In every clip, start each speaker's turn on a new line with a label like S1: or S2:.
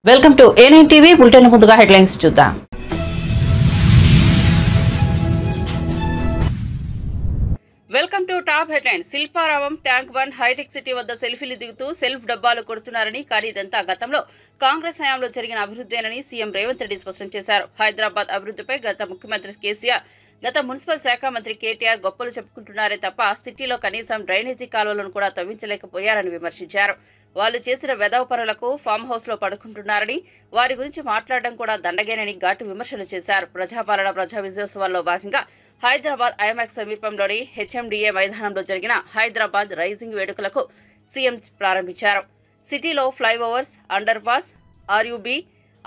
S1: Welcome to A9 TV bulletin ముందుగా headlines చూద్దాం. Welcome to top headlines. Shilparamam tank bund hitech city వద్ద సెల్ఫీలు దిగుతూ సెల్ఫ్ డబ్బాలు కొడుతున్నారని, కానీ ఇదంతా గతంలో కాంగ్రెస్ హయాంలో జరిగిన అభివృద్ధేనని సీఎం రేవంత్ రెడ్డి స్పష్టం చేశారు. హైదరాబాద్ అభివృద్ధిపై గత ముఖ్యమంత్రి కేసీఆర్, గత మున్సిపల్ శాఖ మంత్రి కేటీఆర్ గొప్పలు చెప్పుకుంటున్నారే తప్ప సిటీలో కనీసం డ్రైనేజీ కాలువలను కూడా తవ్వించలేకపోయారని విమర్శించారు. వాళ్లు చేసిన వెధవ పనులకు ఫామ్ హౌస్ లో పడుకుంటున్నారని, వారి గురించి మాట్లాడడం కూడా దండగేనని ఘాటు విమర్శలు చేశారు. ప్రజాపాలన ప్రజా విజయోత్సవాల్లో భాగంగా హైదరాబాద్ ఐమాక్స్ సమీపంలోని హెచ్ఎండిఏ మైదానంలో జరిగిన హైదరాబాద్ రైజింగ్ వేడుకలకు సీఎం ప్రారంభించారు. సిటీలో ఫ్లైఓవర్స్, అండర్ పాస్, ఆర్యూబీ,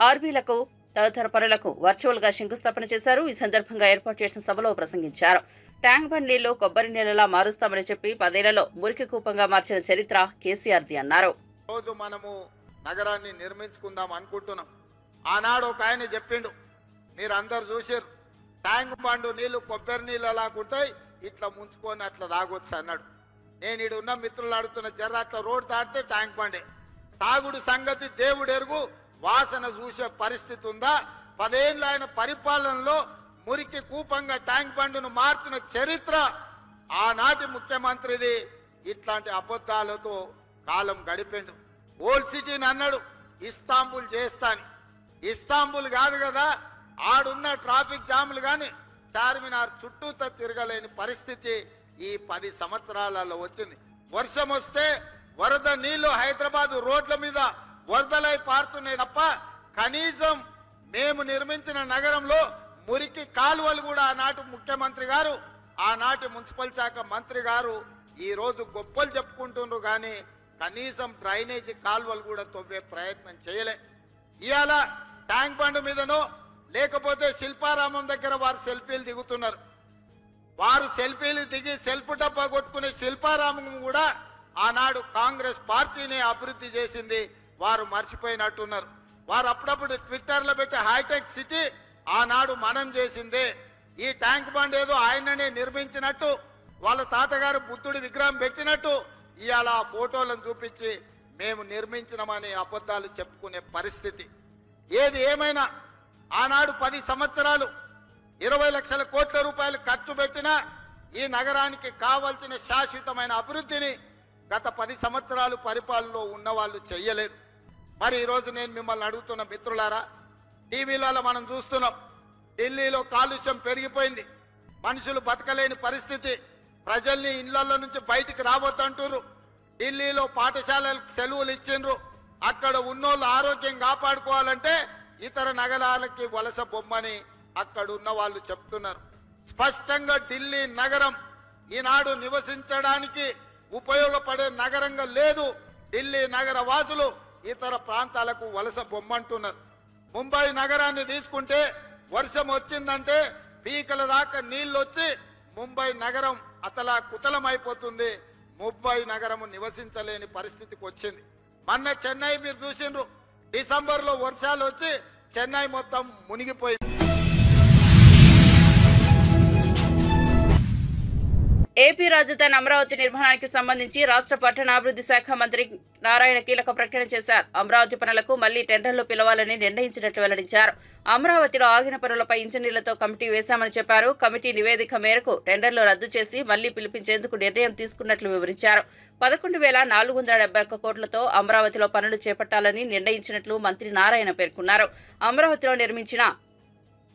S1: ఆర్బీలకు తదితర పనులకు వర్చువల్ గా శంకుస్థాపన చేశారు. ఈ సందర్భంగా ఏర్పాటు చేసిన సభలో ప్రసంగించారు. ట్యాంక్ బండ్ నీళ్లు కొబ్బరి నీళ్లలా మారుస్తామని చెప్పి 10 ఏళ్లలో మురికి కూపంగా మార్చిన చరిత్ర కేసీఆర్ది అన్నారు.
S2: రోజు మనము నగరాన్ని నిర్మించుకుందాం అనుకుంటున్నాం. ఆనాడు ఒక ఆయన చెప్పిండు, మీరు అందరు చూసారు, ట్యాంక్ బండ్ నీళ్లు కొబ్బరి నీళ్ళు అలాగుంటాయి, ఇట్లా ముంచుకొని అట్లా తాగొచ్చు అన్నాడు. నేను ఇడు ఉన్న మిత్రులు అడుగుతున్న, జర్ర అట్లా రోడ్ దాటితే ట్యాంక్ బండే. తాగుడు సంగతి దేవుడు ఎరుగు, వాసన చూసే పరిస్థితి ఉందా? 10 ఏళ్ళ ఆయన పరిపాలనలో మురికి కూపంగా ట్యాంక్ బండ్ను మార్చిన చరిత్ర ఆనాటి ముఖ్యమంత్రిది. ఇట్లాంటి అబద్ధాలతో కాలం గడిపిండు. ఓల్డ్ సిటీని అన్నాడు ఇస్తాంబుల్ చేస్తాని. ఇస్తాంబుల్ కాదు కదా, ఆడున్న ట్రాఫిక్ జాములు కానీ చార్మినార్ చుట్టూతో తిరగలేని పరిస్థితి ఈ 10 సంవత్సరాలలో వచ్చింది. వర్షం వస్తే వరద నీళ్లు హైదరాబాద్ రోడ్ల మీద వరదలై పారుతున్నాయి తప్ప కనీసం మేము నిర్మించిన నగరంలో మురికి కాలువలు కూడా ఆనాటి ముఖ్యమంత్రి గారు, ఆనాటి మున్సిపల్ శాఖ మంత్రి గారు ఈ రోజు గొప్పలు చెప్పుకుంటున్నారు, కానీ కనీసం డ్రైనేజీ కాలువలు కూడా తవ్వే ప్రయత్నం చేయలే. ఇవాళ ట్యాంక్ బండ్ మీదనో లేకపోతే శిల్పారామం దగ్గర వారు సెల్ఫీలు దిగుతున్నారు. వారు సెల్ఫీలు దిగి సెల్ఫ్ డబ్బా కొట్టుకునే శిల్పారామం కూడా ఆనాడు కాంగ్రెస్ పార్టీని అభివృద్ధి చేసింది, వారు మర్చిపోయినట్టున్నారు. వారు అప్పుడప్పుడు ట్విట్టర్లో పెట్టి హైటెక్ సిటీ ఆనాడు మనం చేసిందే. ఈ ట్యాంక్ బండ్ ఏదో ఆయననే నిర్మించినట్టు, వాళ్ళ తాతగారు బుద్ధుడి విగ్రహం పెట్టినట్టు ఇవాళ ఆ ఫోటోలను చూపించి మేము నిర్మించినామని అబద్ధాలు చెప్పుకునే పరిస్థితి. ఏది ఏమైనా ఆనాడు 10 సంవత్సరాలు 20 లక్షల కోట్ల రూపాయలు ఖర్చు పెట్టినా ఈ నగరానికి కావాల్సిన శాశ్వతమైన అభివృద్ధిని గత 10 సంవత్సరాలు పరిపాలనలో ఉన్న వాళ్ళు చెయ్యలేదు. మరి ఈరోజు నేను మిమ్మల్ని అడుగుతున్న మిత్రులారా, టీవీలలో మనం చూస్తున్నాం, ఢిల్లీలో కాలుష్యం పెరిగిపోయింది, మనుషులు బతకలేని పరిస్థితి, ప్రజల్ని ఇళ్లలో నుంచి బయటికి రావద్దంటారు. ఢిల్లీలో పాఠశాలలకు సెలవులు ఇచ్చిండ్రు. అక్కడ ఉన్నోళ్ళు ఆరోగ్యం కాపాడుకోవాలంటే ఇతర నగరాలకి వలస బొమ్మని అక్కడ ఉన్న వాళ్ళు చెప్తున్నారు. స్పష్టంగా ఢిల్లీ నగరం ఈనాడు నివసించడానికి ఉపయోగపడే నగరంగా లేదు. ఢిల్లీ నగర వాసులు ఇతర ప్రాంతాలకు వలస బొమ్మంటున్నారు. ముంబై నగరాన్ని తీసుకుంటే వర్షం వచ్చిందంటే పీకల దాకా నీళ్ళు వచ్చి ముంబై నగరం అతలా కుతలమైపోతుంది. ముంబై నగరం నివసించలేని పరిస్థితికి వచ్చింది. మొన్న చెన్నై మీరు చూసిండ్రు, డిసెంబర్లో వర్షాలు వచ్చి చెన్నై మొత్తం మునిగిపోయింది.
S1: ఏపీ రాజధాని అమరావతి నిర్మాణానికి సంబంధించి రాష్ట్ర పట్టణాభివృద్ధి శాఖ మంత్రి నారాయణ కీలక ప్రకటన చేశారు. అమరావతి పనులకు మళ్లీ టెండర్లు పిలవాలని నిర్ణయించినట్లు వెల్లడించారు. అమరావతిలో ఆగిన పనులపై ఇంజనీర్లతో కమిటీ వేశామని చెప్పారు. కమిటీ నివేదిక మేరకు టెండర్లు రద్దు చేసి మళ్లీ పిలిపించేందుకు నిర్ణయం తీసుకున్నట్లు వివరించారు. 11,471 కోట్లతో అమరావతిలో పనులు చేపట్టాలని నిర్ణయించినట్లు మంత్రి నారాయణ పేర్కొన్నారు. అమరావతిలో నిర్మించిన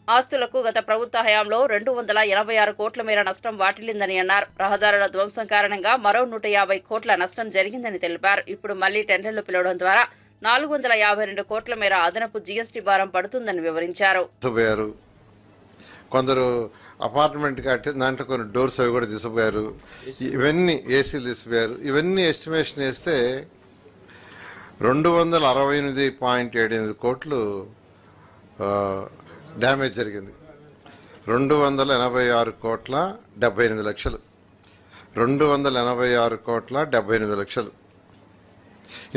S1: ఆస్తులకు గత ప్రభుత్వ హయాంలో 286 కోట్ల మేర నష్టం వాటిల్లిందని అన్నారు. రహదారుల ధ్వంసం కారణంగా మరో 150 కోట్ల నష్టం జరిగిందని తెలిపారు. ఇప్పుడు మళ్లీ టెండర్లు పిలవడం ద్వారా 452 కోట్ల మేర అదనపు జీఎస్టీ భారం పడుతుందని వివరించారు.
S3: కొందరు అపార్ట్మెంట్ కట్టి దాంట్లో కొన్ని డోర్స్ అవి కూడా తీసుకుపోయారు, ఇవన్నీ ఏసీలు తీసుకుపోయారు. ఇవన్నీ ఎస్టిమేషన్ వేస్తే 268.78 కోట్లు డ్యామేజ్ జరిగింది. 286 కోట్ల 78 లక్షలు, 286 కోట్ల 78 లక్షలు.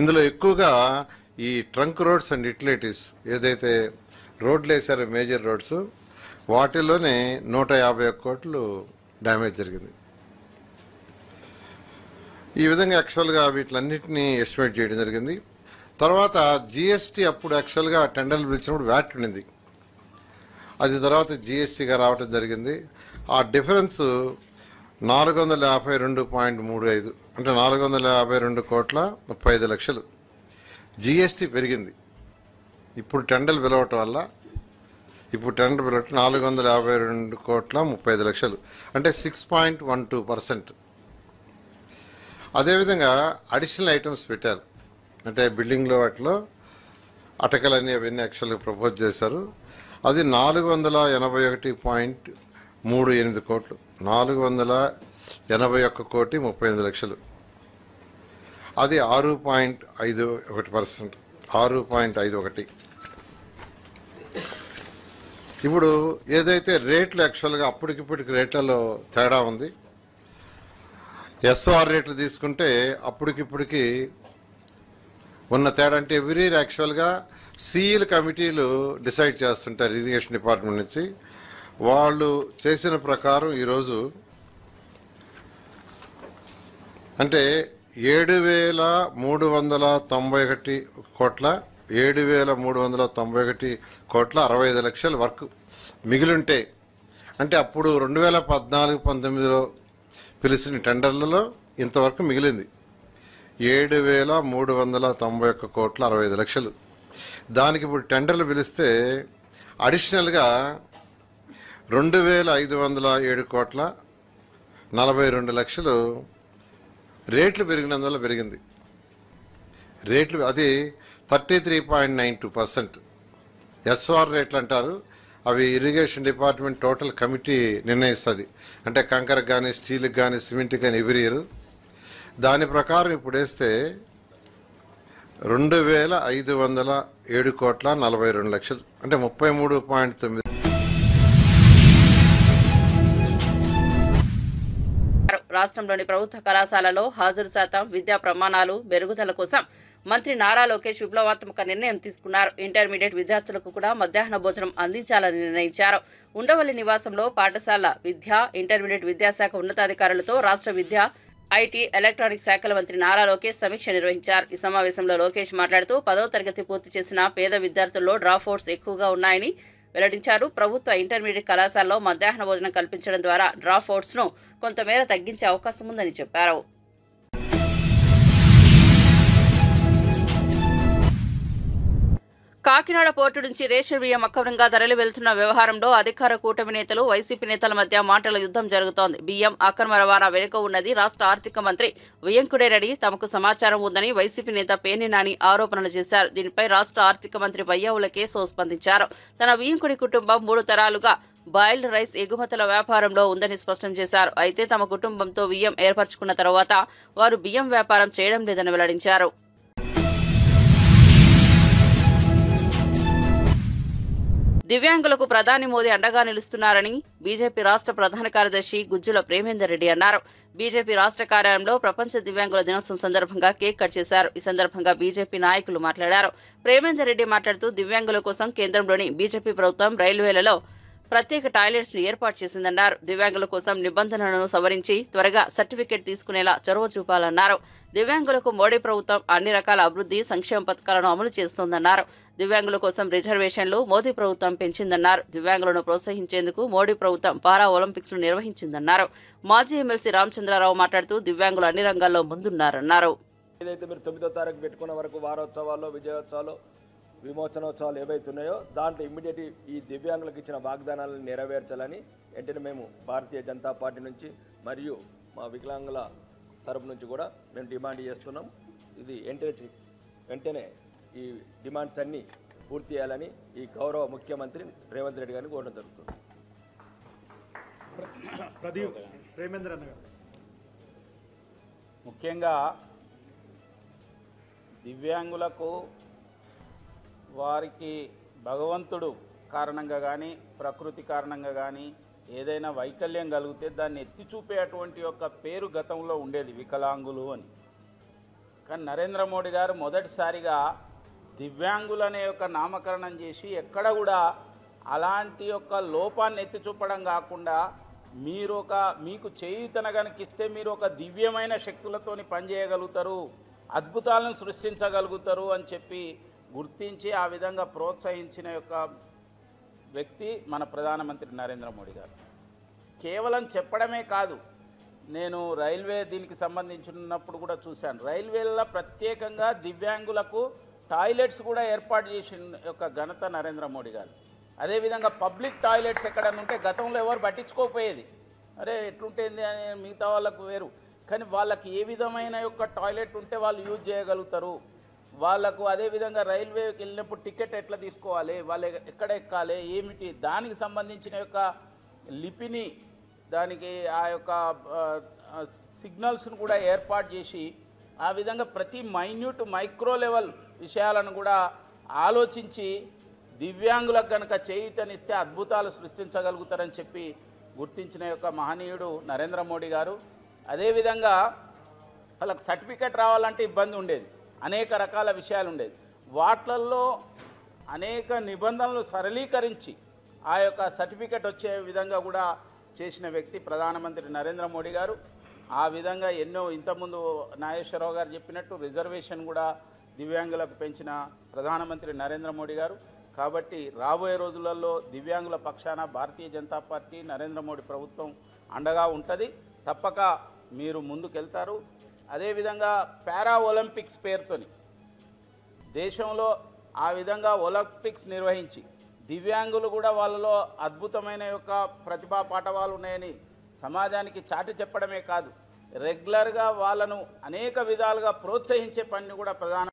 S3: ఇందులో ఎక్కువగా ఈ ట్రంక్ రోడ్స్ అండ్ యుటిలిటీస్ ఏదైతే రోడ్లు వేసారో మేజర్ రోడ్స్, వాటిలోనే 151 కోట్లు డ్యామేజ్ జరిగింది. ఈ విధంగా యాక్చువల్గా వీటిలన్నింటినీ ఎస్టిమేట్ చేయడం జరిగింది. తర్వాత జిఎస్టీ అప్పుడు యాక్చువల్గా టెండర్లు పిలిచినప్పుడు వ్యాట్ ఉండింది, అది తర్వాత జిఎస్టీగా రావటం జరిగింది. ఆ డిఫరెన్స్ 452.35 అంటే 452,35,00,000 జిఎస్టీ పెరిగింది. ఇప్పుడు టెండర్లు పిలవటం వల్ల 452,35,00,000 అంటే 6.12%. అదేవిధంగా అడిషనల్ ఐటమ్స్ పెట్టారు, అంటే బిల్డింగ్లో వాటిలో అటకలని అవన్నీ యాక్చువల్గా ప్రపోజ్ చేశారు. అది 481.38 కోట్లు, 481,38,00,000. అది 6.51%, 6.51. ఇప్పుడు ఏదైతే రేట్లు యాక్చువల్గా అప్పటికిప్పటికి రేట్లలో తేడా ఉంది. ఎస్ఓఆర్ రేట్లు తీసుకుంటే అప్పటికిప్పటికి ఉన్న తేడా అంటే ఎవ్రీ ఇయర్ యాక్చువల్గా సిఈల కమిటీలు డిసైడ్ చేస్తుంటారు ఇరిగేషన్ డిపార్ట్మెంట్ నుంచి. వాళ్ళు చేసిన ప్రకారం ఈరోజు అంటే 7,391 కోట్ల 7,391,65,00,000 వర్క్ మిగిలింటే, అంటే అప్పుడు 2014-19లో పిలిచిన టెండర్లలో ఇంతవరకు మిగిలింది 7,391,65,00,000. దానికి ఇప్పుడు టెండర్లు పిలిస్తే అడిషనల్గా 2,507,42,00,000 రేట్లు పెరిగినందువల్ల పెరిగింది. రేట్లు అది 33.92%. ఎస్ఆర్ రేట్లు అంటారు, అవి ఇరిగేషన్ డిపార్ట్మెంట్ టోటల్ కమిటీ నిర్ణయిస్తుంది. అంటే కంకరకు కానీ స్టీల్కి కానీ సిమెంట్కి కానీ ఎవ్రీ ఇయర్. దాని ప్రకారం ఇప్పుడు వేస్తే 2,507,42,00,000 అంటే 33.9.
S1: రాష్ట్రంలోని ప్రభుత్వ కళాశాలలో హాజరు శాతం, విద్యా ప్రమాణాలు మెరుగుదల కోసం మంత్రి నారా లోకేష్ విప్లవాత్మక నిర్ణయం తీసుకున్నారు. ఇంటర్మీడియట్ విద్యార్థులకు కూడా మధ్యాహ్న భోజనం అందించాలని నిర్ణయించారు. ఉండవల్లి నివాసంలో పాఠశాల విద్య, ఇంటర్మీడియట్ విద్యాశాఖ ఉన్నతాధికారులతో రాష్ట్ర విద్య, ఐటీ, ఎలక్ట్రానిక్ శాఖల మంత్రి నారా లోకేష్ సమీక్ష నిర్వహించారు. ఈ సమావేశంలో లోకేష్ మాట్లాడుతూ 10వ తరగతి పూర్తి చేసిన పేద విద్యార్థుల్లో డ్రాప్ అవుట్స్ ఎక్కువగా ఉన్నాయని వెల్లడించారు. ప్రభుత్వ ఇంటర్మీడియట్ కళాశాలలో మధ్యాహ్న భోజనం కల్పించడం ద్వారా డ్రాప్ అవుట్స్ ను కొంతమేర తగ్గించే అవకాశం ఉందని చెప్పారు. కాకినాడ పోర్టు నుంచి రేషన్ బియ్యం అక్రమంగా తరలి వెళ్తున్న వ్యవహారంలో అధికార కూటమి నేతలు, వైసీపీ నేతల మధ్య మాటల యుద్ధం జరుగుతోంది. బియ్యం అక్రమ రవాణా వెనుక ఉన్నది రాష్ట్ర ఆర్థిక మంత్రి వియ్యంకుడేనని తమకు సమాచారం ఉందని వైసీపీ నేత పేర్ని నాని ఆరోపణలు చేశారు. దీనిపై రాష్ట్ర ఆర్థిక మంత్రి బయ్యావుల కేశవ్ స్పందించారు. తన వియ్యంకుడి కుటుంబం 3 తరాలుగా బాయిల్డ్ రైస్ ఎగుమతుల వ్యాపారంలో ఉందని స్పష్టం చేశారు. అయితే తమ కుటుంబంతో బియ్యం ఏర్పరచుకున్న తర్వాత వారు బియ్యం వ్యాపారం చేయడం లేదని వెల్లడించారు. దివ్యాంగులకు ప్రధాని మోదీ అండగా నిలుస్తున్నారని బీజేపీ రాష్ట్ర ప్రధాన కార్యదర్శి గుజ్జుల ప్రేమేందర్ రెడ్డి అన్నారు. బీజేపీ రాష్ట్ర కార్యాలయంలో ప్రపంచ దివ్యాంగుల దినోత్సవం సందర్భంగా కేక్ కట్ చేశారు. ఈ సందర్భంగా బీజేపీ నాయకులు మాట్లాడారు. ప్రేమేందర్ రెడ్డి మాట్లాడుతూ దివ్యాంగుల కోసం కేంద్రంలోని బీజేపీ ప్రభుత్వం రైల్వేలలో ప్రత్యేక టాయిలెట్స్ ను ఏర్పాటు చేసిందన్నారు. దివ్యాంగుల కోసం నిబంధనలను సవరించి త్వరగా సర్టిఫికెట్ తీసుకునేలా చొరవ చూపాలన్నారు. దివ్యాంగులకు మోడీ ప్రభుత్వం అన్ని రకాల అభివృద్ధి సంక్షేమ పథకాలను అమలు చేస్తోందన్నారు. దివ్యాంగుల కోసం రిజర్వేషన్లు మోదీ ప్రభుత్వం పెంచిందన్నారు. దివ్యాంగులను ప్రోత్సహించేందుకు మోడీ ప్రభుత్వం పారా ఒలింపిక్స్ ను నిర్వహించిందన్నారు. మాజీ ఎమ్మెల్సీ రామచంద్రరావు మాట్లాడుతూ దివ్యాంగులు అన్ని రంగాల్లో ముందున్నారన్నారు.
S4: ఏదైతే మీరు 9వ తారీఖు పెట్టుకున్న వరకు వారోత్సవాలు, విజయోత్సవాలు, విమోచనోత్సవాలు ఏవైతున్నాయో దాంట్లో ఇమ్మీడియట్ ఈ దివ్యాంగులకు ఇచ్చిన వాగ్దానాలను నెరవేర్చాలని వెంటనే మేము భారతీయ జనతా పార్టీ నుంచి మరియు మా వికలాంగుల తరపు నుంచి కూడా మేము డిమాండ్ చేస్తున్నాం. ఇది వెంటనే ఈ డిమాండ్స్ అన్నీ పూర్తి చేయాలని ఈ గౌరవ ముఖ్యమంత్రి రేవంత్ రెడ్డి గారిని కోరడం జరుగుతుంది.
S5: ముఖ్యంగా దివ్యాంగులకు వారికి భగవంతుడు కారణంగా కానీ ప్రకృతి కారణంగా కానీ ఏదైనా వైకల్యం కలిగితే దాన్ని ఎత్తి చూపేటువంటి యొక్క పేరు గతంలో ఉండేది వికలాంగులు అని. కానీ నరేంద్ర మోడీ గారు మొదటిసారిగా దివ్యాంగులనే యొక్క నామకరణం చేసి ఎక్కడ కూడా అలాంటి యొక్క లోపాన్ని ఎత్తి చూపడం కాకుండా మీకు చేయూతన కనుక ఇస్తే మీరు ఒక దివ్యమైన శక్తులతోని పనిచేయగలుగుతారు అద్భుతాలను సృష్టించగలుగుతారు అని చెప్పి గుర్తించి ఆ విధంగా ప్రోత్సహించిన యొక్క వ్యక్తి మన ప్రధానమంత్రి నరేంద్ర మోడీ గారు. కేవలం చెప్పడమే కాదు, నేను రైల్వే దీనికి సంబంధించినప్పుడు కూడా చూశాను. రైల్వేలలో ప్రత్యేకంగా దివ్యాంగులకు టాయిలెట్స్ కూడా ఏర్పాటు చేసిన యొక్క ఘనత నరేంద్ర మోడీ గారు. అదేవిధంగా పబ్లిక్ టాయిలెట్స్ ఎక్కడన్నా ఉంటే గతంలో ఎవరు పట్టించుకోకపోయేది, అరే ఎట్లుంటుంది అని మిగతా వాళ్ళకు వేరు, కానీ వాళ్ళకి ఏ విధమైన యొక్క టాయిలెట్ ఉంటే వాళ్ళు యూజ్ చేయగలుగుతారు. వాళ్ళకు అదేవిధంగా రైల్వేకి వెళ్ళినప్పుడు టికెట్ ఎట్లా తీసుకోవాలి, వాళ్ళు ఎక్కడ ఎక్కాలి, ఏమిటి, దానికి సంబంధించిన యొక్క లిపిని, దానికి ఆ యొక్క సిగ్నల్స్ను కూడా ఏర్పాటు చేసి ఆ విధంగా ప్రతి మైక్రో లెవెల్ విషయాలను కూడా ఆలోచించి దివ్యాంగులకు కనుక చేయూతనిస్తే అద్భుతాలు సృష్టించగలుగుతారని చెప్పి గుర్తించిన యొక్క మహనీయుడు నరేంద్ర మోడీ గారు. అదేవిధంగా వాళ్ళకి సర్టిఫికెట్ రావాలంటే ఇబ్బంది ఉండేది, అనేక రకాల విషయాలు ఉండేది. వాట్లల్లో అనేక నిబంధనలు సరళీకరించి ఆ యొక్క సర్టిఫికెట్ వచ్చే విధంగా కూడా చేసిన వ్యక్తి ప్రధానమంత్రి నరేంద్ర మోడీ గారు. ఆ విధంగా ఎన్నో, ఇంతకుముందు నాగేశ్వరరావు గారు చెప్పినట్టు రిజర్వేషన్ కూడా దివ్యాంగులకు పెంచిన ప్రధానమంత్రి నరేంద్ర మోడీ గారు. కాబట్టి రాబోయే రోజులలో దివ్యాంగుల పక్షాన భారతీయ జనతా పార్టీ, నరేంద్ర మోడీ ప్రభుత్వం అండగా ఉంటుంది. తప్పక మీరు ముందుకెళ్తారు. అదేవిధంగా పారా ఒలింపిక్స్ పేరుతోని దేశంలో ఆ విధంగా ఒలింపిక్స్ నిర్వహించి దివ్యాంగులు కూడా వాళ్ళలో అద్భుతమైన యొక్క ప్రతిభా పాఠవాలు ఉన్నాయని సమాజానికి చాటి చెప్పడమే కాదు, రెగ్యులర్గా వాళ్ళను అనేక విధాలుగా ప్రోత్సహించే పనిని కూడా ప్రధాన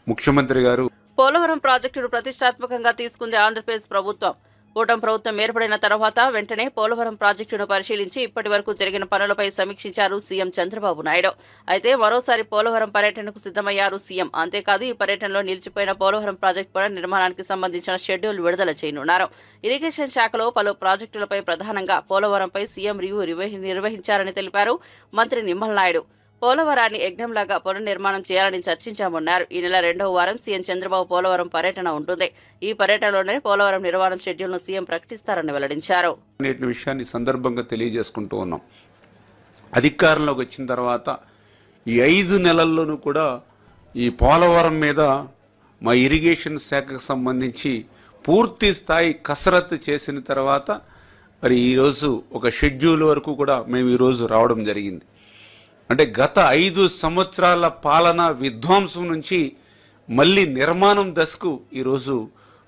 S6: ముఖ్యమంత్రి గారు
S1: పోలవరం ప్రాజెక్టును ప్రతిష్టాత్మకంగా తీసుకుంది ఆంధ్రప్రదేశ్ ప్రభుత్వం. కూటమి ప్రభుత్వం ఏర్పడిన తర్వాత వెంటనే పోలవరం ప్రాజెక్టును పరిశీలించి ఇప్పటి వరకు జరిగిన పనులపై సమీక్షించారు సీఎం చంద్రబాబు నాయుడు. అయితే మరోసారి పోలవరం పర్యటనకు సిద్దమయ్యారు సీఎం. అంతేకాదు, ఈ పర్యటనలో నిలిచిపోయిన పోలవరం ప్రాజెక్టు పునర్నిర్మాణానికి సంబంధించిన షెడ్యూల్ విడుదల చేయనున్నారు. ఇరిగేషన్ శాఖలో పలు ప్రాజెక్టులపై, ప్రధానంగా పోలవరంపై సీఎం రివ్యూ నిర్వహించారని తెలిపారు మంత్రి నిమ్మల నాయుడు. పోలవరాన్ని యజ్ఞంలాగా పునర్నిర్మాణం చేయాలని చర్చించామన్నారు. ఈ నెల 2వ వారం సీఎం చంద్రబాబు పోలవరం పర్యటన ఉంటుంది. ఈ పర్యటనలోనే పోలవరం నిర్మాణం షెడ్యూల్ను సీఎం ప్రకటిస్తారని వెల్లడించారు.
S6: విషయాన్ని సందర్భంగా తెలియజేసుకుంటూ ఉన్నాం. అధికారంలోకి వచ్చిన తర్వాత ఈ 5 నెలల్లోనూ కూడా ఈ పోలవరం మీద మా ఇరిగేషన్ శాఖకు సంబంధించి పూర్తి స్థాయి కసరత్తు చేసిన తర్వాత మరి ఈరోజు ఒక షెడ్యూల్ వరకు కూడా మేము ఈరోజు రావడం జరిగింది. అంటే గత 5 సంవత్సరాల పాలన విధ్వంసం నుంచి మళ్ళీ నిర్మాణం దశకు ఈరోజు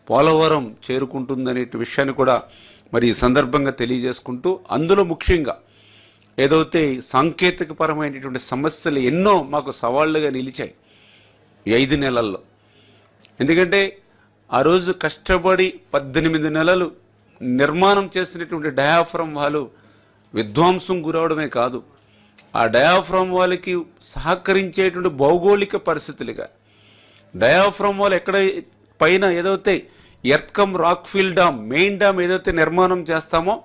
S6: పోలవరం చేరుకుంటుందనే విషయాన్ని కూడా మరి ఈ సందర్భంగా తెలియజేసుకుంటూ, అందులో ముఖ్యంగా ఏదైతే సాంకేతికపరమైనటువంటి సమస్యలు ఎన్నో మాకు సవాళ్లుగా నిలిచాయి ఈ 5 నెలల్లో. ఎందుకంటే ఆ రోజు కష్టపడి 18 నెలలు నిర్మాణం చేసినటువంటి డయాఫ్రమ్ వాళ్ళు విధ్వంసం గురవడమే కాదు, ఆ డయాఫ్రమ్ వాళ్ళకి సహకరించేటువంటి భౌగోళిక పరిస్థితులుగా డయాఫ్రమ్ వాళ్ళు ఎక్కడ పైన ఏదైతే ఎర్త్కమ్ రాక్ఫిల్ డ్యామ్, మెయిన్ డ్యామ్ ఏదైతే నిర్మాణం చేస్తామో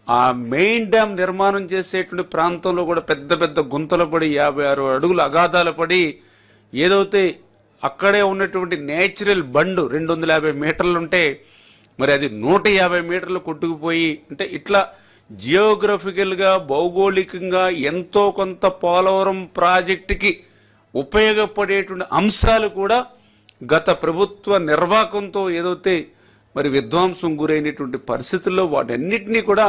S6: ఆ మెయిన్ డ్యామ్ నిర్మాణం చేసేటువంటి ప్రాంతంలో కూడా పెద్ద పెద్ద గుంతలు పడి 56 అడుగుల అగాధాలు పడి ఏదైతే అక్కడే ఉన్నటువంటి నేచురల్ బండ్ 250 మీటర్లు ఉంటే మరి అది 150 మీటర్లు కొట్టుకుపోయి, అంటే ఇట్లా జియోగ్రఫికల్గా భౌగోళికంగా ఎంతో కొంత పోలవరం ప్రాజెక్టుకి ఉపయోగపడేటువంటి అంశాలు కూడా గత ప్రభుత్వ నిర్వాహకంతో ఏదైతే మరి విధ్వంసం గురైనటువంటి పరిస్థితుల్లో వాటన్నిటినీ కూడా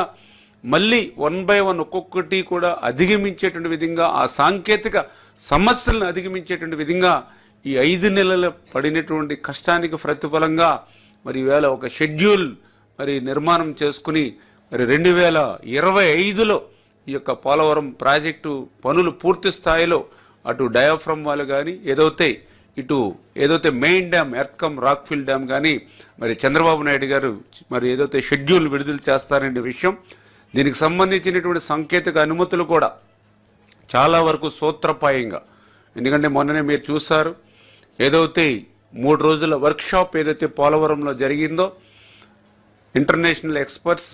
S6: మళ్ళీ 1 by 1 ఒక్కొక్కటి కూడా అధిగమించేటువంటి విధంగా, ఆ సాంకేతిక సమస్యలను అధిగమించేటువంటి విధంగా ఈ 5 నెలలు పడినటువంటి కష్టానికి ప్రతిఫలంగా మరి ఈవేళ ఒక షెడ్యూల్ మరి నిర్మాణం చేసుకుని మరి 2025లో ఈ యొక్క పోలవరం ప్రాజెక్టు పనులు పూర్తి స్థాయిలో అటు డయాఫ్రమ్ వాళ్ళు కానీ ఏదైతే మెయిన్ డ్యామ్ ఎర్త్కమ్ రాక్ఫిల్ డ్యామ్ కానీ మరి చంద్రబాబు నాయుడు గారు మరి ఏదైతే షెడ్యూల్ విడుదల చేస్తారనే విషయం, దీనికి సంబంధించినటువంటి సాంకేతిక అనుమతులు కూడా చాలా వరకు సూత్రప్రాయంగా, ఎందుకంటే మొన్ననే మీరు చూశారు ఏదైతే 3 రోజుల వర్క్షాప్ ఏదైతే పోలవరంలో జరిగిందో, ఇంటర్నేషనల్ ఎక్స్పర్ట్స్,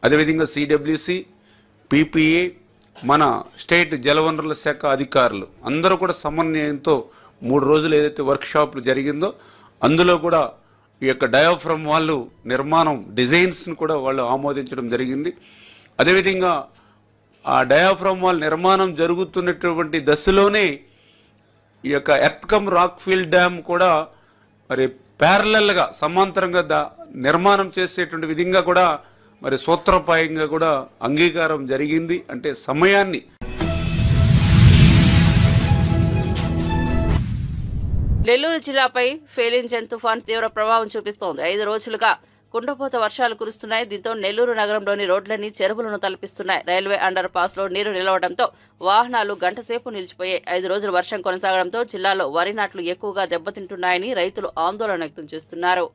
S6: అదేవిధంగా సిడబ్ల్యూసి, పిపిఏ, మన స్టేట్ జలవనరుల శాఖ అధికారులు అందరూ కూడా సమన్వయంతో 3 రోజులు ఏదైతే వర్క్షాప్లు జరిగిందో అందులో కూడా ఈ యొక్క డయాఫ్రమ్ వాళ్ళు నిర్మాణం డిజైన్స్ను కూడా వాళ్ళు ఆమోదించడం జరిగింది. అదేవిధంగా ఆ డయాఫ్రమ్ వాల్ నిర్మాణం జరుగుతున్నటువంటి దశలోనే ఈ యొక్క ఎర్త్కమ్ రాక్ఫీల్డ్ డ్యామ్ కూడా మరి ప్యారలల్గా సమాంతరంగా నిర్మాణం చేసేటువంటి విధంగా కూడా మరి సూత్రప్రాయంగా కూడా అంగీకారం జరిగింది. అంటే సమయాన్ని
S1: నెల్లూరు జిల్లాపై ఫెయిలింజన్ తుఫాన్ తీవ్ర ప్రభావం చూపిస్తోంది. 5 రోజులుగా కుండపోత వర్షాలు కురుస్తున్నాయి. దీంతో నెల్లూరు నగరంలోని రోడ్లన్నీ చెరువులను తలపిస్తున్నాయి. రైల్వే అండర్ పాస్ లో నీరు నిలవడంతో వాహనాలు గంటసేపు నిలిచిపోయాయి. 5 రోజులు వర్షం కొనసాగడంతో జిల్లాలో వరి నాట్లు ఎక్కువగా దెబ్బతింటున్నాయని రైతులు ఆందోళన వ్యక్తం చేస్తున్నారు.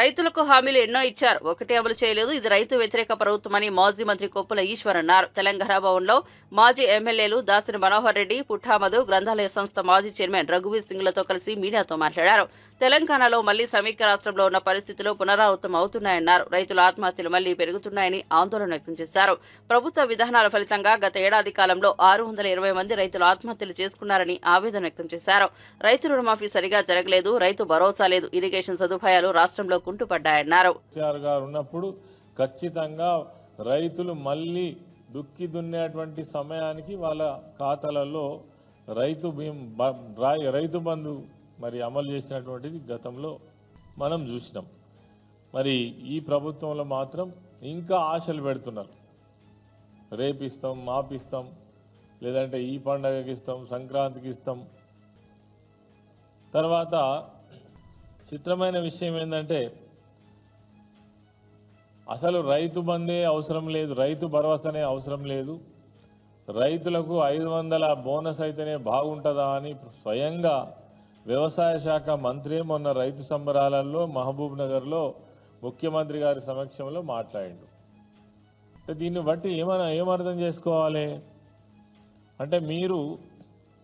S1: రైతులకు హామీలు ఎన్నో ఇచ్చారు, ఒకటి అమలు చేయలేదు. ఇది రైతు వ్యతిరేక ప్రభుత్వమని మాజీ మంత్రి కొప్పుల ఈశ్వర్ అన్నారు. తెలంగాణ భవన్లో మాజీ ఎమ్మెల్యేలు దాసరి మనోహర్ రెడ్డి, పుట్టామధు, గ్రంథాలయ సంస్థ మాజీ చైర్మన్ రఘువీర్ సింగ్లతో కలిసి మీడియాతో మాట్లాడారు. తెలంగాణలో మళ్లీ సమైక్య రాష్ట్రంలో ఉన్న పరిస్థితులు పునరావృతం అవుతున్నాయన్నారు. రైతుల ఆత్మహత్యలు మళ్లీ పెరుగుతున్నాయని ఆందోళన వ్యక్తం చేశారు. ప్రభుత్వ విధానాల ఫలితంగా గత ఏడాది కాలంలో 620 మంది రైతులు ఆత్మహత్యలు చేసుకున్నారని ఆవేదన వ్యక్తం చేశారు. రైతు రుణమాఫీ సరిగా జరగలేదు, రైతు భరోసా లేదు, ఇరిగేషన్ సదుపాయాలు రాష్ట్రంలో కుంటుపడ్డాయన్నారు.
S7: ఉన్నప్పుడు ఖచ్చితంగా రైతులు మళ్ళీ దుక్కి దున్నేటువంటి సమయానికి వాళ్ళ ఖాతాలలో రైతు బంధు మరి అమలు చేసినటువంటిది గతంలో మనం చూసినాం. మరి ఈ ప్రభుత్వంలో మాత్రం ఇంకా ఆశలు పెడుతున్నారు. రేపిస్తాం, మాపిస్తాం, లేదంటే ఈ పండగకి ఇస్తాం, సంక్రాంతికి ఇస్తాం. తర్వాత చిత్రమైన విషయం ఏంటంటే అసలు రైతు బంధే అవసరం లేదు, రైతు భరోసానే అవసరం లేదు, రైతులకు 500 బోనస్ అయితేనే బాగుంటుందా అని స్వయంగా వ్యవసాయ శాఖ మంత్రి మొన్న రైతు సంబరాలలో మహబూబ్ నగర్లో ముఖ్యమంత్రి గారి సమక్షంలో మాట్లాడిండు. అంటే దీన్ని బట్టి ఏమర్థం చేసుకోవాలి అంటే మీరు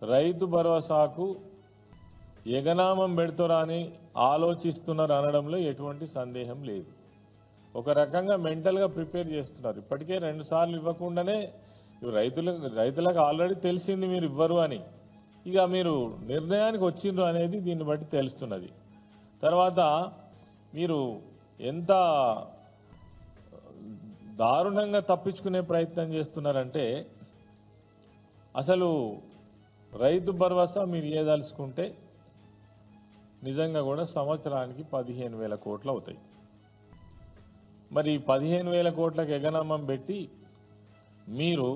S7: రైతు భరోసాకు ఎగనామం పెడుతురా అని ఆలోచిస్తున్నారు అనడంలో ఎటువంటి సందేహం లేదు. ఒక రకంగా మెంటల్గా ప్రిపేర్ చేస్తున్నారు. ఇప్పటికే 2 సార్లు ఇవ్వకుండానే రైతులకు ఆల్రెడీ తెలిసింది మీరు ఇవ్వరు అని, ఇక మీరు నిర్ణయానికి వచ్చిండ్రు అనేది దీన్ని బట్టి తెలుస్తున్నది. తర్వాత మీరు ఎంత దారుణంగా తప్పించుకునే ప్రయత్నం చేస్తున్నారంటే, అసలు రైతు భరోసా మీరు ఏదలుచుకుంటే నిజంగా కూడా సంవత్సరానికి 15,000 కోట్లు అవుతాయి. మరి 15,000 కోట్లకు ఎగనమ్మం పెట్టి మీరు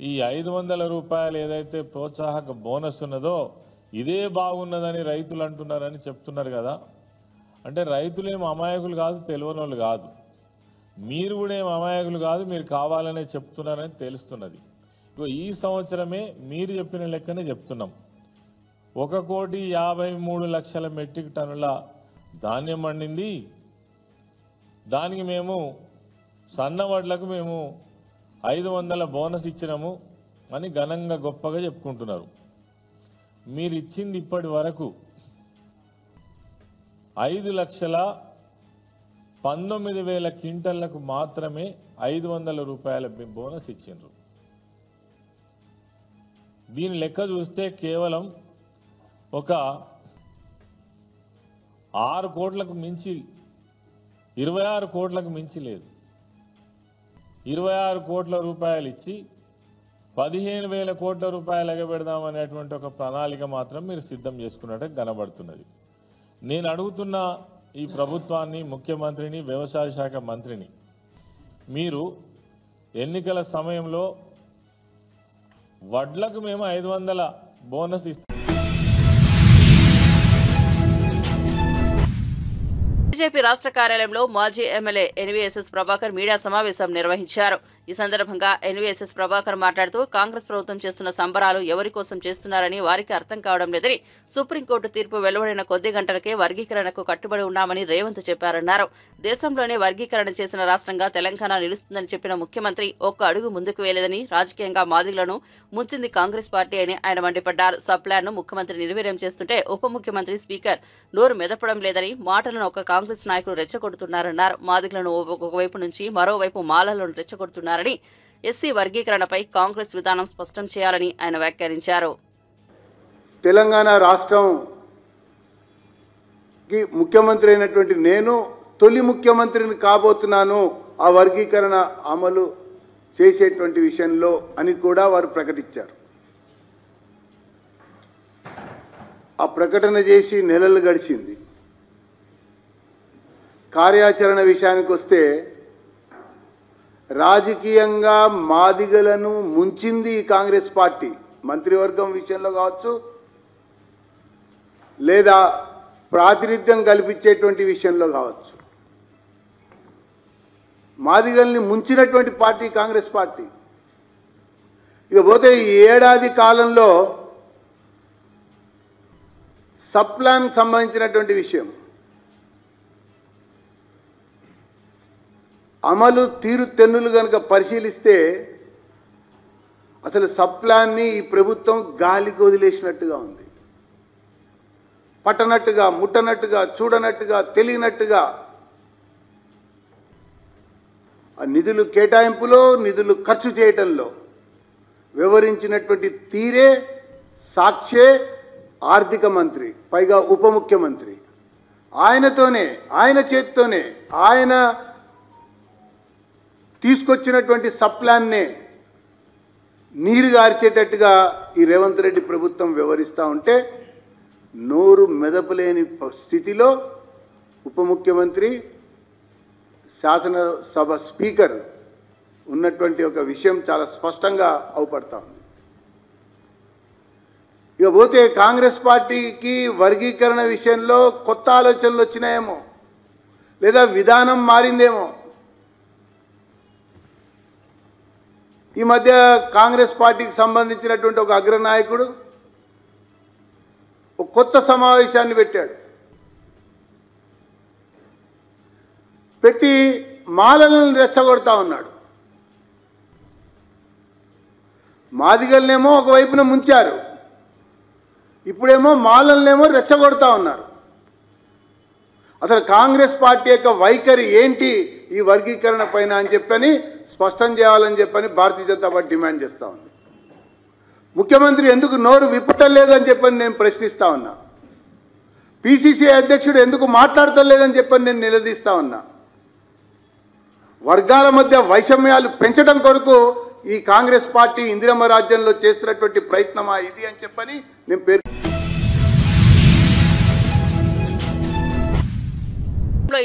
S7: ఈ 500 రూపాయలు ఏదైతే ప్రోత్సాహక బోనస్ ఉన్నదో ఇదే బాగున్నదని రైతులు అంటున్నారని చెప్తున్నారు కదా. అంటే రైతులేం అమాయకులు కాదు, తెలియనోళ్ళు కాదు, మీరు కూడా ఏం అమాయకులు కాదు, మీరు కావాలనే చెప్తున్నారని తెలుస్తున్నది. ఈ సంవత్సరమే మీరు చెప్పిన లెక్కనే చెప్తున్నాం. 1,53,00,000 మెట్రిక్ టన్నుల ధాన్యం పండింది. దానికి మేము సన్నవడ్లకు మేము 500 బోనస్ ఇచ్చినాము అని ఘనంగా గొప్పగా చెప్పుకుంటున్నారు. మీరు ఇచ్చింది ఇప్పటి వరకు 5,19,000 క్వింటళ్లకు మాత్రమే 500 రూపాయల బోనస్ ఇచ్చిండ్రు. దీని లెక్క చూస్తే కేవలం ఒక 6 కోట్లకు మించి, 26 కోట్లకు మించి లేదు. 26 కోట్ల రూపాయలు ఇచ్చి 15,000 కోట్ల రూపాయలు ఎగబెడదామనేటువంటి ఒక ప్రణాళిక మాత్రం మీరు సిద్ధం చేసుకున్నట్టు కనబడుతున్నది. నేను అడుగుతున్న ఈ ప్రభుత్వాన్ని, ముఖ్యమంత్రిని, వ్యవసాయ శాఖ మంత్రిని, మీరు ఎన్నికల సమయంలో వడ్లకు మేము 500 బోనస్ ఇస్తాం.
S1: బీజేపీ రాష్ట్ర కార్యాలయంలో మాజీ ఎమ్మెల్యే ఎన్వీఎస్ఎస్ ప్రభాకర్ మీడియా సమావేశం నిర్వహించారు. ఈ సందర్భంగా ఎన్వీఎస్ఎస్ ప్రభాకర్ మాట్లాడుతూ కాంగ్రెస్ ప్రభుత్వం చేస్తున్న సంబరాలు ఎవరి కోసం చేస్తున్నారని వారికి అర్థం కావడం లేదని, సుప్రీంకోర్టు తీర్పు వెలువడిన కొద్ది గంటలకే వర్గీకరణకు కట్టుబడి ఉన్నామని రేవంత్ చెప్పారన్నారు. దేశంలోనే వర్గీకరణ చేసిన రాష్ట్రంగా తెలంగాణ నిలుస్తుందని చెప్పిన ముఖ్యమంత్రి ఒక్క అడుగు ముందుకు వేయలేదని, రాజకీయంగా మాదిగలను ముంచింది కాంగ్రెస్ పార్టీ అని ఆయన మండిపడ్డారు. సబ్ ప్లాన్ ను ముఖ్యమంత్రి నిర్వీర్యం చేస్తుంటే ఉప ముఖ్యమంత్రి స్పీకర్ నోరు మెదపడం లేదని, మాటలను ఒక కాంగ్రెస్ నాయకులు రెచ్చగొడుతున్నారన్నారు. మాదిగలను ఒకవైపు నుంచి మరోవైపు మాలలను రెచ్చగొడుతున్నారని, ఎస్సీ వర్గీకరణపై కాంగ్రెస్ విధానం స్పష్టం చేయాలని ఆయన వ్యాఖ్యానించారు.
S8: తెలంగాణ రాష్ట్రంకి ముఖ్యమంత్రి అయినటువంటి నేను తొలి ముఖ్యమంత్రిని కాబోతున్నాను ఆ వర్గీకరణ అమలు చేసేటువంటి విషయంలో అని కూడా వారు ప్రకటించారు. ఆ ప్రకటన చేసి నెలలు గడిచింది. కార్యాచరణ విషయానికి వస్తే రాజకీయంగా మాదిగలను ముంచింది కాంగ్రెస్ పార్టీ. మంత్రివర్గం విషయంలో కావచ్చు, లేదా ప్రాతినిధ్యం కల్పించేటువంటి విషయంలో కావచ్చు, మాదిగల్ని ముంచినటువంటి పార్టీ కాంగ్రెస్ పార్టీ. ఇకపోతే ఈ ఏడాది కాలంలో సబ్ ప్లాన్ సంబంధించినటువంటి విషయం అమలు తీరు తెన్నులు కనుక పరిశీలిస్తే అసలు సబ్ ప్లాన్ని ఈ ప్రభుత్వం గాలికి వదిలేసినట్టుగా ఉంది. పట్టనట్టుగా, ముట్టనట్టుగా, చూడనట్టుగా, తెలియనట్టుగా ఆ నిధులు కేటాయింపులో, నిధులు ఖర్చు చేయటంలో వివరించినటువంటి తీరే సాక్షే ఆర్థిక మంత్రి, పైగా ఉప ముఖ్యమంత్రి. ఆయనతోనే, ఆయన చేతితోనే, ఆయన తీసుకొచ్చినటువంటి సబ్ ప్లాన్నే నీరు గార్చేటట్టుగా ఈ రేవంత్ రెడ్డి ప్రభుత్వం వ్యవహరిస్తూ ఉంటే నోరు మెదపలేని స్థితిలో ఉప ముఖ్యమంత్రి, శాసనసభ స్పీకర్ ఉన్నటువంటి ఒక విషయం చాలా స్పష్టంగా అవుపడతా ఉంది. ఇకపోతే కాంగ్రెస్ పార్టీకి వర్గీకరణ విషయంలో కొత్త ఆలోచనలు వచ్చినాయేమో, లేదా విధానం మారిందేమో. ఈ మధ్య కాంగ్రెస్ పార్టీకి సంబంధించినటువంటి ఒక అగ్రనాయకుడు ఒక కొత్త సమావేశాన్ని పెట్టాడు. పెట్టి మాలలను రెచ్చగొడతా ఉన్నాడు. మాదిగలనేమో ఒకవైపున ముంచారు, ఇప్పుడేమో మాలలనేమో రెచ్చగొడతా ఉన్నారు. అసలు కాంగ్రెస్ పార్టీ యొక్క వైఖరి ఏంటి ఈ వర్గీకరణ పైన అని చెప్పని స్పష్టం చేయాలని చెప్పని భారతీయ జనతా పార్టీ డిమాండ్ చేస్తూ ఉంది. ముఖ్యమంత్రి ఎందుకు నోరు విప్పటలేదని చెప్పని నేను ప్రశ్నిస్తా ఉన్నా. పిసిసి అధ్యక్షుడు ఎందుకు మాట్లాడతలేదని చెప్పని నేను నిలదీస్తా ఉన్నా. వర్గాల మధ్య వైషమ్యాలు పెంచడం కొరకు ఈ కాంగ్రెస్ పార్టీ ఇందిరమ్మ రాజ్యంలో చేస్తున్నటువంటి ప్రయత్నమా ఇది అని చెప్పని నేను పేరు.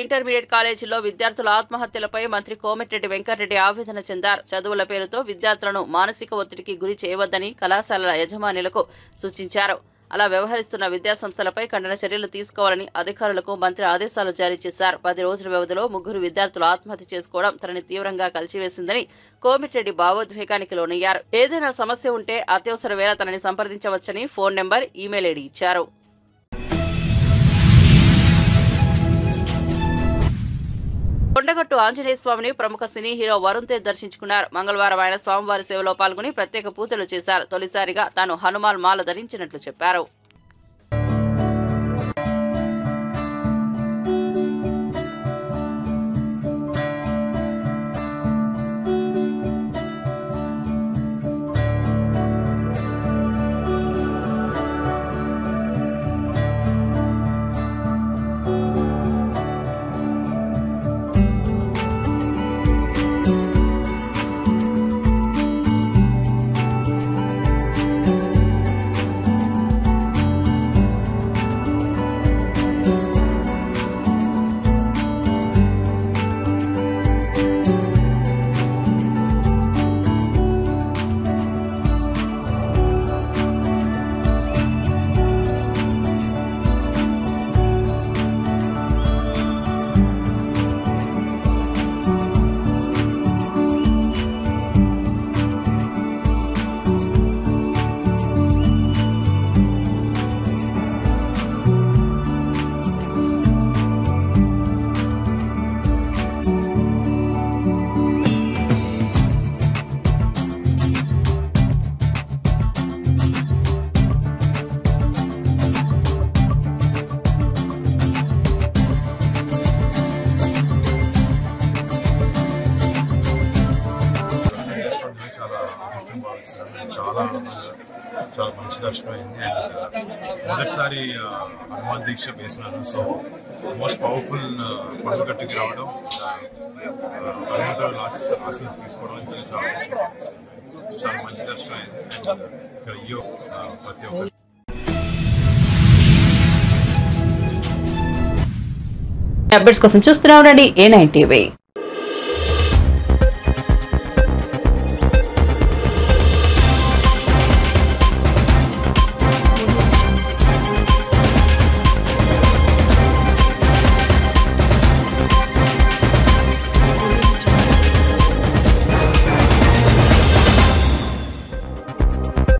S1: ఇంటర్మీడియట్ కాలేజీల్లో విద్యార్థుల ఆత్మహత్యలపై మంత్రి కోమటిరెడ్డి వెంకటరెడ్డి ఆవేదన చెందారు. చదువుల పేరుతో విద్యార్థులను మానసిక ఒత్తిడికి గురి చేయవద్దని కళాశాలల యజమానులకు సూచించారు. అలా వ్యవహరిస్తున్న విద్యాసంస్థలపై ఖండన చర్యలు తీసుకోవాలని అధికారులకు మంత్రి ఆదేశాలు జారీ చేశారు. 10 రోజుల వ్యవధిలో 3 విద్యార్థులు ఆత్మహత్య చేసుకోవడం తనని తీవ్రంగా కలిచివేసిందని కోమటిరెడ్డి భావోద్వేగానికి లోనయ్యారు. ఏదైనా సమస్య ఉంటే అత్యవసర వేళ తనని సంప్రదించవచ్చని ఫోన్ నెంబర్, ఈమెయిల్ ఐడి ఇచ్చారు. కొండగట్టు ఆంజనేయ స్వామిని ప్రముఖ సినీ హీరో వరుణ్ తేజ్ దర్శించుకున్నారు. మంగళవారం ఆయన స్వామివారి సేవలో పాల్గొని ప్రత్యేక పూజలు చేశారు. తొలిసారిగా తాను హనుమాన్ మాల ధరించినట్లు చెప్పారు.
S9: చాలా మంచి దర్శనం అయింది. మొదటిసారి హనుమాన్ దీక్ష వేసినాను. సో మోస్ట్ పవర్ఫుల్ కొండగట్టుకి రావడం, హనుమంతుడు ఆశీస్సులు తీసుకోవడం చాలా మంచి దర్శనం అయింది. ఇక్కడ అయ్యో ప్రతి ఒక్కరు
S1: అప్డేట్స్ కోసం చూస్తూనే ఉండండి A9 TV.